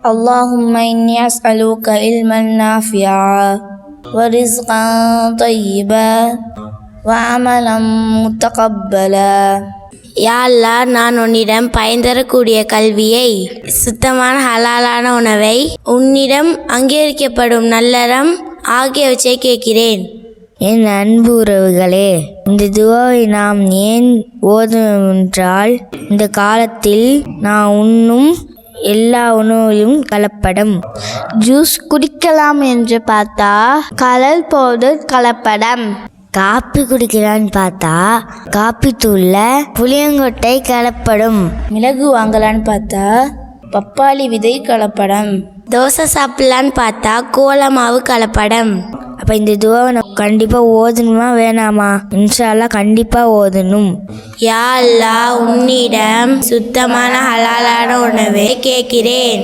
اللهم إني أسألك علما نافعا ورزقا طيبا وعملا متقبلا. யா அல்லாஹ், நான் உன்னிடம் பயன் தரக்கூடிய கல்வியை, சுத்தமான ஹலாலான உணவை, உன்னிடம் அங்கீகரிக்கப்படும் நல்லறம் ஆகியவற்றை கேட்கிறேன். என் அன்பு உறவுகளே, இந்த துவாவை நாம் ஏன் ஓதுவென்றால், இந்த காலத்தில் நான் உண்ணும் எல்லா உணவிலும் கலப்படம். ஜூஸ் குடிக்கலாம் என்று பார்த்தா கலர் பவுடர் கலப்படம். காப்பி குடிக்கலான்னு பார்த்தா காப்பி தூள்ல புளியங்கொட்டை கலப்படும். மிளகு வாங்கலான்னு பார்த்தா பப்பாளி விதை கலப்படம். தோசை சாப்பிடலான்னு பார்த்தா கோல மாவு கலப்படம். அப்போ இந்த துவாவை நம்ம கண்டிப்பாக ஓதணுமா வேணாமா? இன்ஷா அல்லாஹ் கண்டிப்பாக ஓதணும். யா அல்லாஹ், உன்னிடம் சுத்தமான ஹலாலான உணவை கேட்கிறேன்.